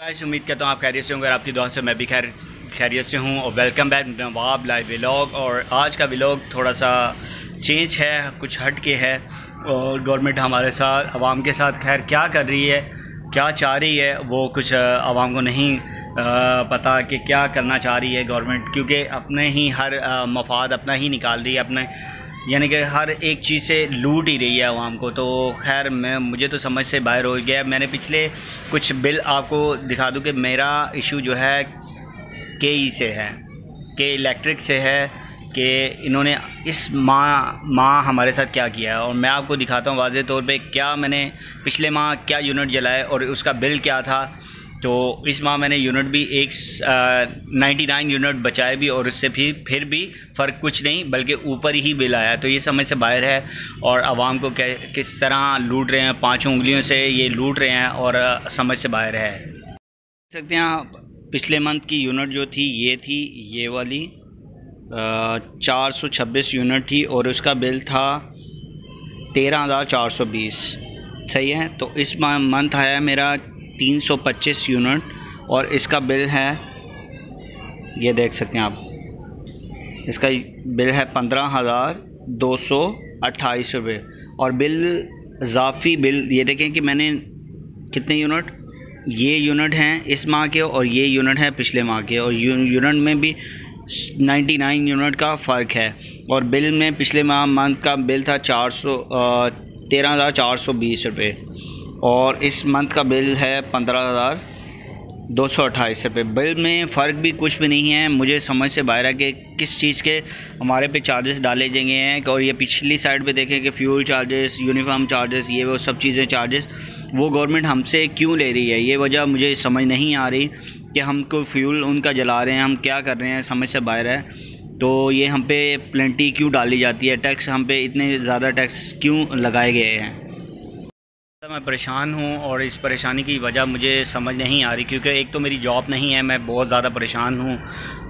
Guys, उम्मीद करता हूँ आप खैरियत से होंगे और आपकी दुआ से मैं भी खैरियत से हूँ। और वेलकम बैक नवाब लाइव व्लॉग। और आज का व्लॉग थोड़ा सा चेंज है, कुछ हट के है। और गवर्नमेंट हमारे साथ, आवाम के साथ खैर क्या कर रही है, क्या चाह रही है, वो कुछ आवाम को नहीं पता कि क्या करना चाह रही है गवर्नमेंट, क्योंकि अपने ही हर मफाद अपना ही निकाल रही है, अपने यानी कि हर एक चीज़ से लूट ही रही है आवाम को। तो खैर मुझे तो समझ से बाहर हो गया। मैंने पिछले कुछ बिल आपको दिखा दूं कि मेरा इशू जो है के से है, के इलेक्ट्रिक से है, कि इन्होंने इस माह हमारे साथ क्या किया है। और मैं आपको दिखाता हूँ वाज़े तौर पे क्या मैंने पिछले माह क्या यूनिट जलाए और उसका बिल क्या था। तो इस माह मैंने यूनिट भी 99 यूनिट बचाए भी, और उससे फिर भी फ़र्क कुछ नहीं बल्कि ऊपर ही बिल आया। तो ये समझ से बाहर है। और आवाम को किस तरह लूट रहे हैं, पाँचों उंगलियों से ये लूट रहे हैं और समझ से बाहर है। देख सकते हैं आप, पिछले मंथ की यूनिट जो थी ये वाली 426 यूनिट थी और उसका बिल था 13,420। सही है। तो इस मंथ आया मेरा 325 यूनिट और इसका बिल है, ये देख सकते हैं आप, इसका बिल है 15,228 रुपये। और बिल इजाफ़ी बिल ये देखें कि मैंने कितने यूनिट, ये यूनिट हैं इस माह के और ये यूनिट है पिछले माह के, और यूनिट में भी 99 यूनिट का फ़र्क है। और बिल में पिछले मंथ का बिल था 13,420 रुपये और इस मंथ का बिल है 15,228 रुपये। बिल में फ़र्क भी कुछ भी नहीं है। मुझे समझ से बाहर है कि किस चीज़ के हमारे पे चार्जेस डाले जाएंगे हैं। और ये पिछली साइड पे देखें कि फ्यूल चार्जेस, यूनिफॉर्म चार्जेस, ये वो सब चीज़ें चार्जेस वो गवर्नमेंट हमसे क्यों ले रही है, ये वजह मुझे समझ नहीं आ रही कि हमको फ्यूल उनका जला रहे हैं, हम क्या कर रहे हैं, समझ से बाहर है। तो ये हम पे प्लेंटी क्यों डाली जाती है, टैक्स हम पे इतने ज़्यादा टैक्स क्यों लगाए गए हैं। मैं परेशान हूँ और इस परेशानी की वजह मुझे समझ नहीं आ रही, क्योंकि एक तो मेरी जॉब नहीं है, मैं बहुत ज़्यादा परेशान हूँ।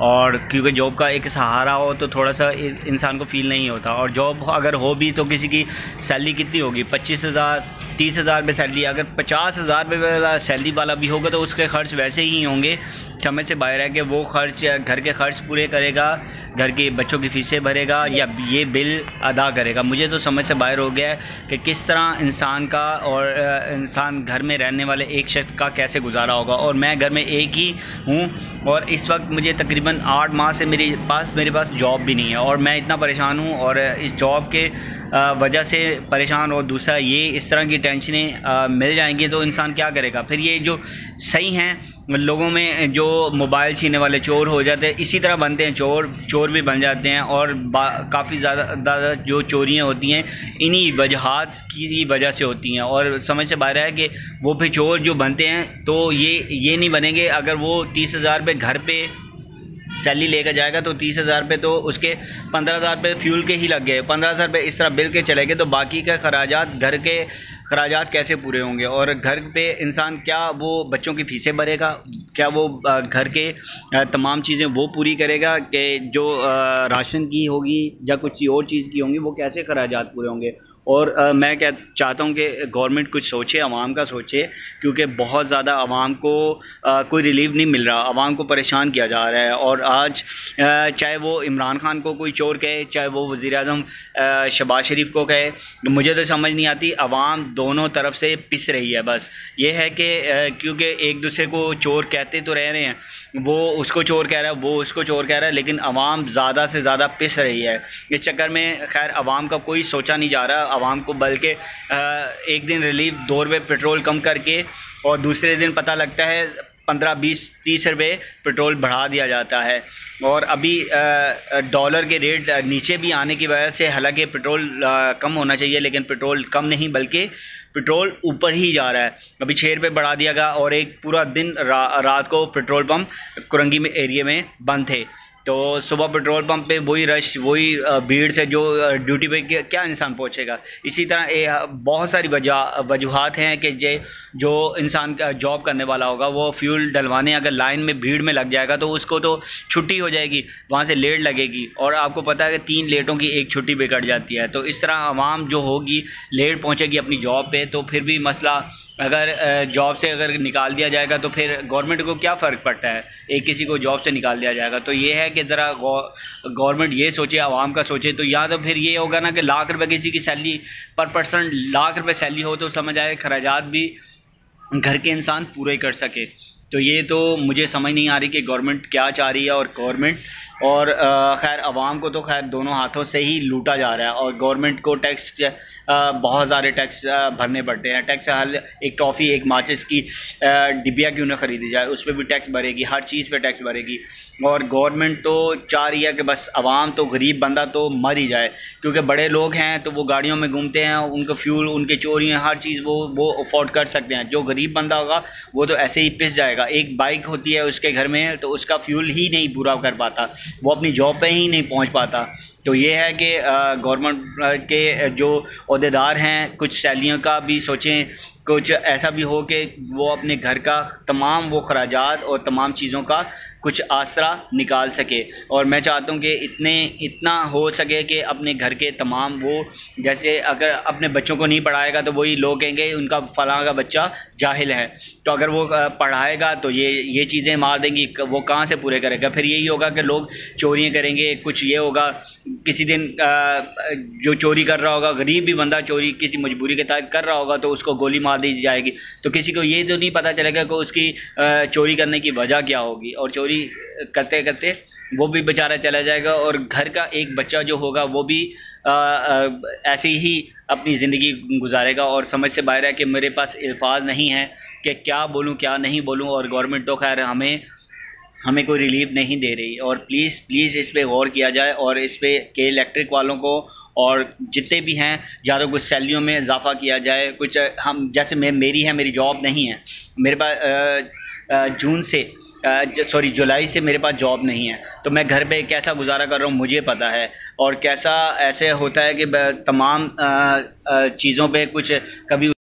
और क्योंकि जॉब का एक सहारा हो तो थोड़ा सा इंसान को फ़ील नहीं होता। और जॉब अगर हो भी तो किसी की सैलरी कितनी होगी, 25,000 30,000 पे सैलरी, अगर 50,000 पे सैलरी वाला भी होगा तो उसके खर्च वैसे ही होंगे। समझ से बाहर है कि वो खर्च घर के खर्च पूरे करेगा, घर के बच्चों की फ़ीसें भरेगा या ये बिल अदा करेगा। मुझे तो समझ से बाहर हो गया है कि किस तरह इंसान का और इंसान घर में रहने वाले एक शख्स का कैसे गुजारा होगा। और मैं घर में एक ही हूँ और इस वक्त मुझे तकरीबन 8 माह से मेरे पास जॉब भी नहीं है और मैं इतना परेशान हूँ। और इस जॉब के वजह से परेशान, और दूसरा ये इस तरह की टेंशनें मिल जाएंगी तो इंसान क्या करेगा। फिर ये जो सही हैं लोगों में जो मोबाइल छीनने वाले चोर हो जाते हैं, इसी तरह बनते हैं चोर भी बन जाते हैं। और काफ़ी ज़्यादा जो चोरियां होती हैं इन्हीं वजहात की वजह से होती हैं। और समझ से बाहर है कि वो फिर चोर जो बनते हैं तो ये नहीं बनेंगे। अगर वो 30,000 रुपये घर पे सैलरी लेकर जाएगा तो 30,000 रुपये तो उसके 15,000 रुपये फ्यूल के ही लग गए, 15,000 रुपये इस तरह बिल के चले गए। तो बाकी का खराजात, घर के खराजात कैसे पूरे होंगे। और घर पे इंसान क्या वो बच्चों की फ़ीसें भरेगा, क्या वो घर के तमाम चीज़ें वो पूरी करेगा कि जो राशन की होगी या कुछ और चीज़ की होंगी, वो कैसे खराजात पूरे होंगे। और मैं क्या चाहता हूँ कि गवर्नमेंट कुछ सोचे, आवाम का सोचे, क्योंकि बहुत ज़्यादा आवाम को कोई रिलीफ नहीं मिल रहा, आवाम को परेशान किया जा रहा है। और आज चाहे वो इमरान खान को कोई चोर कहे, चाहे वो वज़ीर-ए-आज़म शहबाज शरीफ को कहे, मुझे तो समझ नहीं आती। आवाम दोनों तरफ से पिस रही है। बस ये है कि क्योंकि एक दूसरे को चोर कहते तो रह रहे हैं, वो उसको चोर कह रहा है, वो उसको चोर कह रहा है, लेकिन आवाम ज़्यादा से ज़्यादा पिस रही है। इस चक्कर में खैर आवाम का कोई सोचा नहीं जा रहा आवाम को, बल्कि एक दिन रिलीफ 2 रुपये पेट्रोल कम करके और दूसरे दिन पता लगता है 15, 20, 30 रुपये पेट्रोल बढ़ा दिया जाता है। और अभी डॉलर के रेट नीचे भी आने की वजह से, हालांकि पेट्रोल कम होना चाहिए लेकिन पेट्रोल कम नहीं बल्कि पेट्रोल ऊपर ही जा रहा है। अभी 6 रुपये बढ़ा दिया गया और एक पूरा दिन रात को पेट्रोल पंप कुरंगी में एरिया में बंद थे। तो सुबह पेट्रोल पंप पे वही रश, वही भीड़ से जो ड्यूटी पे क्या इंसान पहुंचेगा। इसी तरह बहुत सारी वजूहात हैं कि जो इंसान का जॉब करने वाला होगा वो फ्यूल डलवाने अगर लाइन में भीड़ में लग जाएगा तो उसको तो छुट्टी हो जाएगी, वहाँ से लेट लगेगी। और आपको पता है कि 3 लेटों की एक छुट्टी बिगड़ जाती है। तो इस तरह आवाम जो होगी लेट पहुँचेगी अपनी जॉब पे, तो फिर भी मसला अगर जॉब से अगर निकाल दिया जाएगा तो फिर गवर्नमेंट को क्या फ़र्क पड़ता है, एक किसी को जॉब से निकाल दिया जाएगा। तो ये है कि ज़रा गवर्नमेंट ये सोचे, आवाम का सोचे। तो या तो फिर ये होगा ना कि लाख रुपए किसी की सैलरी पर पर्सन लाख रुपए सैलरी हो तो समझ आए खर्चात भी घर के इंसान पूरे कर सके। तो ये तो मुझे समझ नहीं आ रही कि गवर्नमेंट क्या चाह रही है। और गवर्नमेंट और खैर आवाम को तो खैर दोनों हाथों से ही लूटा जा रहा है। और गवर्नमेंट को टैक्स बहुत सारे टैक्स भरने पड़ते हैं। टैक्स हर एक टॉफ़ी, एक माचिस की डिबिया क्यों ना ख़रीदी जाए उस पर भी टैक्स भरेगी, हर चीज़ पे टैक्स भरेगी। और गवर्नमेंट तो चाह रही है कि बस आवाम तो गरीब बंदा तो मर ही जाए, क्योंकि बड़े लोग हैं तो वो गाड़ियों में घूमते हैं, उनका फ्यूल, उनके चोरियाँ, हर चीज़ वो अफोर्ड कर सकते हैं। जो गरीब बंदा होगा वो तो ऐसे ही पिस जाएगा। एक बाइक होती है उसके घर में तो उसका फ्यूल ही नहीं पूरा कर पाता, वो अपनी जॉब पे ही नहीं पहुंच पाता। तो ये है कि गवर्नमेंट के जो ओहदेदार हैं कुछ सैलरियों का भी सोचें, कुछ ऐसा भी हो कि वो अपने घर का तमाम वो खराजात और तमाम चीज़ों का कुछ आसरा निकाल सके। और मैं चाहता हूँ कि इतना हो सके कि अपने घर के तमाम वो, जैसे अगर अपने बच्चों को नहीं पढ़ाएगा तो वही लोग कहेंगे उनका फलां का बच्चा जाहिल है। तो अगर वो पढ़ाएगा तो ये चीज़ें मार देंगी, वो कहाँ से पूरे करेगा। फिर यही होगा कि लोग चोरियाँ करेंगे। कुछ ये होगा किसी दिन जो चोरी कर रहा होगा, गरीब भी बंदा चोरी किसी मजबूरी के तहत कर रहा होगा तो उसको गोली मार दी जाएगी। तो किसी को ये तो नहीं पता चलेगा कि उसकी चोरी करने की वजह क्या होगी। और चोरी करते करते वो भी बेचारा चला जाएगा और घर का एक बच्चा जो होगा वो भी ऐसे ही अपनी ज़िंदगी गुजारेगा। और समझ से बाहर है कि मेरे पास अल्फाज नहीं है कि क्या बोलूँ क्या नहीं बोलूँ। और गवर्नमेंट तो खैर हमें कोई रिलीफ नहीं दे रही। और प्लीज़ इस पर गौर किया जाए और इस पर के इलेक्ट्रिक वालों को और जितने भी हैं ज़्यादा कुछ सैलरियों में इजाफ़ा किया जाए। कुछ हम जैसे मेरी जॉब नहीं है, मेरे पास जुलाई से मेरे पास जॉब नहीं है। तो मैं घर पे कैसा गुजारा कर रहा हूँ मुझे पता है। और कैसा ऐसे होता है कि तमाम चीज़ों पे कुछ कभी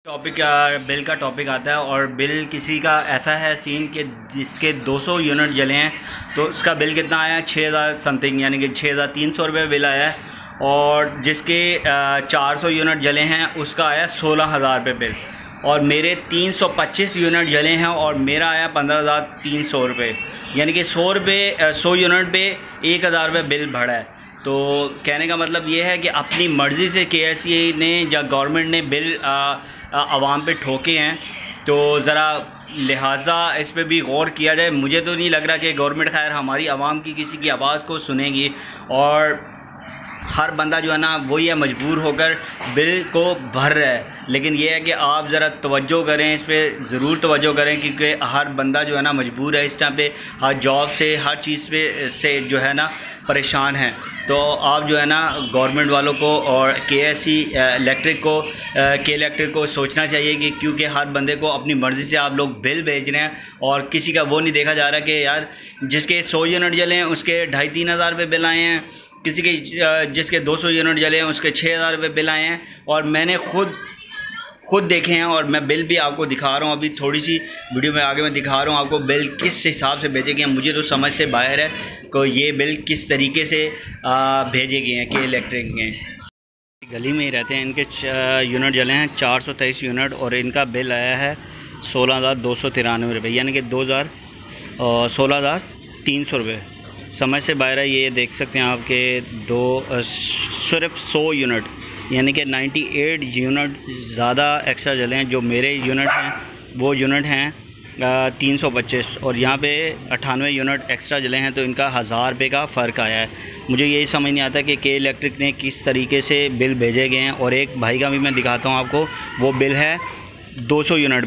बिल का टॉपिक आता है और बिल किसी का ऐसा है सीन कि जिसके 200 यूनिट जले हैं तो उसका बिल कितना आया है 6000 समथिंग, यानी कि 6300 रुपये बिल आया है। और जिसके 400 यूनिट जले हैं उसका आया 16000 रुपये बिल। और मेरे 325 यूनिट जले हैं और मेरा आया 15300 रुपये, यानी कि 100 यूनिट पे 1000 रुपये बिल भरा है। तो कहने का मतलब ये है कि अपनी मर्ज़ी से KSE ने या गवर्नमेंट ने बिल आवाम पे ठोके हैं। तो ज़रा लिहाजा इस पे भी गौर किया जाए। मुझे तो नहीं लग रहा कि गवर्नमेंट खैर हमारी आवाम की किसी की आवाज़ को सुनेगी। और हर बंदा जो है ना वही है मजबूर होकर बिल को भर रहा है। लेकिन ये है कि आप ज़रा तवज्जो करें, इस पर ज़रूर तवज्जो करें, क्योंकि हर बंदा जो है ना मजबूर है इस टाइम पे, हर जॉब से हर चीज़ पे से जो है ना परेशान हैं। तो आप जो है ना गवर्नमेंट वालों को और KSE इलेक्ट्रिक को सोचना चाहिए कि क्योंकि हर बंदे को अपनी मर्ज़ी से आप लोग बिल भेज रहे हैं और किसी का वो नहीं देखा जा रहा कि यार जिसके 100 यूनिट जले हैं उसके 2500-3000 हज़ार रुपये बिल आए हैं, किसी के जिसके 200 यूनिट जले हैं उसके 6000 रुपये बिल आए हैं। और मैंने खुद देखे हैं और मैं बिल भी आपको दिखा रहा हूँ। अभी थोड़ी सी वीडियो में आगे मैं दिखा रहा हूँ आपको बिल किस हिसाब से भेजे गए हैं। मुझे तो समझ से बाहर है कि ये बिल किस तरीके से भेजे गए हैं कि इलेक्ट्रिक के। गली में ही रहते हैं, इनके यूनिट जले हैं 423 यूनिट और इनका बिल आया है 16293 रुपये, यानी कि 16,300 रुपये। समझ से बाहर है। ये देख सकते हैं आपके सिर्फ 100 यूनिट यानी कि 98 यूनिट ज़्यादा एक्स्ट्रा जले हैं। जो मेरे यूनिट हैं वो यूनिट हैं 325 और यहाँ पे 98 यूनिट एक्स्ट्रा जले हैं। तो इनका 1000 रुपये का फ़र्क आया है। मुझे यही समझ नहीं आता कि इलेक्ट्रिक ने किस तरीके से बिल भेजे गए हैं। और एक भाई का भी मैं दिखाता हूँ आपको, वो बिल है 200 यूनिट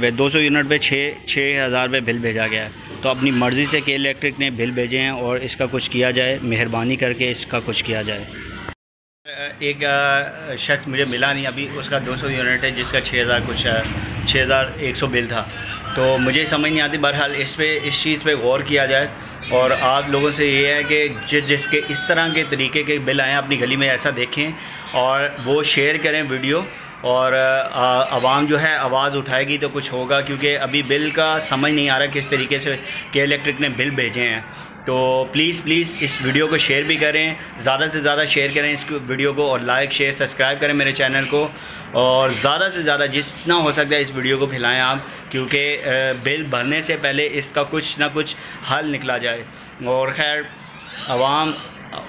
पे 6,000 रुपये बिल भेजा गया है। तो अपनी मर्ज़ी से इलेक्ट्रिक ने बिल भेजे हैं और इसका कुछ किया जाए, मेहरबानी करके इसका कुछ किया जाए। एक शख्स मुझे मिला नहीं अभी, उसका 200 यूनिट है जिसका 6100 बिल था। तो मुझे समझ नहीं आती। बहरहाल इस चीज़ पे गौर किया जाए। और आप लोगों से ये है कि जिसके इस तरह के तरीके के बिल आएँ अपनी गली में ऐसा देखें और वो शेयर करें वीडियो। और आवाम जो है आवाज़ उठाएगी तो कुछ होगा, क्योंकि अभी बिल का समझ नहीं आ रहा किस तरीके से इलेक्ट्रिक ने बिल भेजे हैं। तो प्लीज़ इस वीडियो को शेयर भी करें, ज़्यादा से ज़्यादा शेयर करें इस वीडियो को और लाइक शेयर सब्सक्राइब करें मेरे चैनल को। और ज़्यादा से ज़्यादा जितना हो सकता है इस वीडियो को फैलाएं आप, क्योंकि बिल भरने से पहले इसका कुछ ना कुछ हल निकला जाए। और खैर आवाम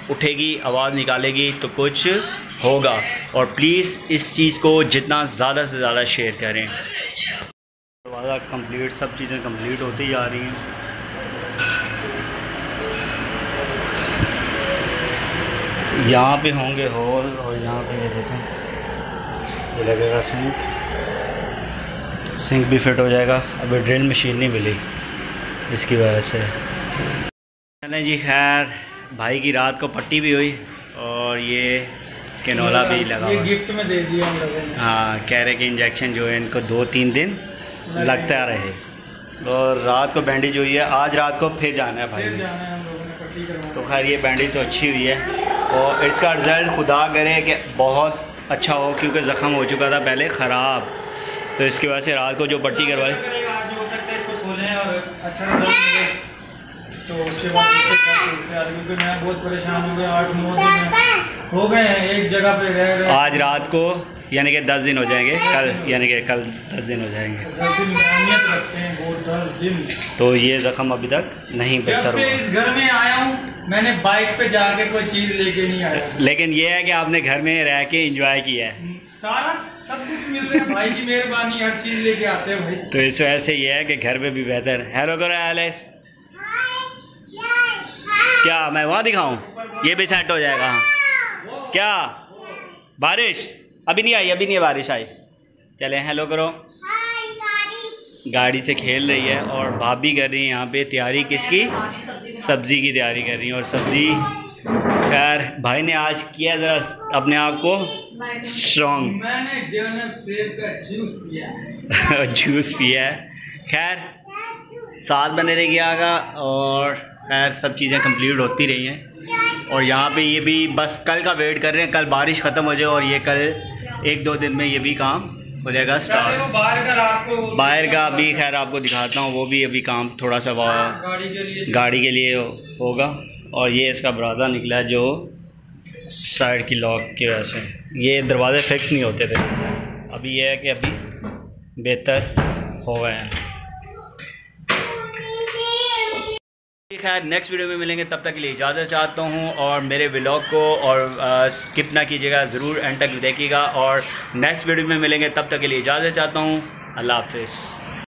उठेगी, आवाज़ निकालेगी तो कुछ होगा। और प्लीज़ इस चीज़ को जितना ज़्यादा से ज़्यादा शेयर करें। दरवाज़ा कंप्लीट, सब चीज़ें कंप्लीट होती जा रही हैं। यहाँ पे होंगे हॉल और यहाँ पे ये देखें, ये लगेगा सिंक भी फिट हो जाएगा। अभी ड्रिल मशीन नहीं मिली इसकी वजह से। चलें जी, खैर भाई की रात को पट्टी भी हुई और ये कैनोला भी लगा हुआ, गिफ्ट में दे दिया हम लोगों ने। हाँ, कह रहे कि इंजेक्शन जो है इनको 2-3 दिन लगता रहे। और रात को बैंडेज हुई है, आज रात को फिर जाना है भाई ने। तो खैर ये बैंडेज तो अच्छी हुई है और इसका रिज़ल्ट खुदा करे कि बहुत अच्छा हो, क्योंकि ज़ख़म हो चुका था पहले ख़राब। तो इसकी वजह से रात को जो पट्टी करवाई, आज हो सकता है इसको खोलें और अच्छा रिजल्ट मिले, तो उसके बाद क्योंकि मैं बहुत परेशान हो गया। 8-9 दिन हो गए हैं एक जगह पे रह रहे। आज रात को यानी कि 10 दिन हो जाएंगे, कल यानी कि कल 10 दिन हो जाएंगे। 10 दिन अहमियत रखते हैं वो 10 दिन। तो ये ज़ख़म अभी तक नहीं बेहतर जब से इस घर में आया हूँ मैंने बाइक पे जाके कोई चीज़ लेके नहीं आया, लेकिन ये है कि आपने घर में रह के एंजॉय किया है। सारा सब कुछ मिल रहा है, भाई की मेहरबानी, हर चीज़ लेके आते हैं भाई। तो इस वजह से ये है कि घर पे भी बेहतर है। हेलो करो एलेक्स, क्या मैं वहाँ दिखाऊं? ये भी सेट हो जाएगा। क्या बारिश अभी नहीं आई? अभी नहीं बारिश आई। चले हेलो करो। गाड़ी से खेल रही है और भाभी कर रही है यहाँ पे तैयारी किसकी? सब्ज़ी की तैयारी कर रही है। और सब्ज़ी खैर भाई ने आज किया ज़रा अपने आप को स्ट्रॉन्ग। मैंने जो सेब का जूस पिया है जूस पिया है। खैर साथ बने रहिएगा और खैर सब चीज़ें कंप्लीट होती रही हैं। और यहाँ पे ये भी बस कल का वेट कर रहे हैं, कल बारिश ख़त्म हो जाए और ये कल 1-2 दिन में ये भी काम हो जाएगा स्टार्ट। बाहर का अभी खैर आपको दिखाता हूँ, वो भी अभी काम थोड़ा सा गाड़ी के लिए होगा। और ये इसका बरादा निकला जो साइड की लॉक की वजह से, ये दरवाज़े फिक्स नहीं होते थे, अभी ये है कि अभी बेहतर हो गए हैं। खैर नेक्स्ट वीडियो में मिलेंगे, तब तक के लिए इजाज़त चाहता हूँ। और मेरे व्लॉग को और स्किप ना कीजिएगा, ज़रूर एंड तक देखिएगा। और नेक्स्ट वीडियो में मिलेंगे, तब तक के लिए इजाज़त चाहता हूँ। अल्लाह हाफ़िज़।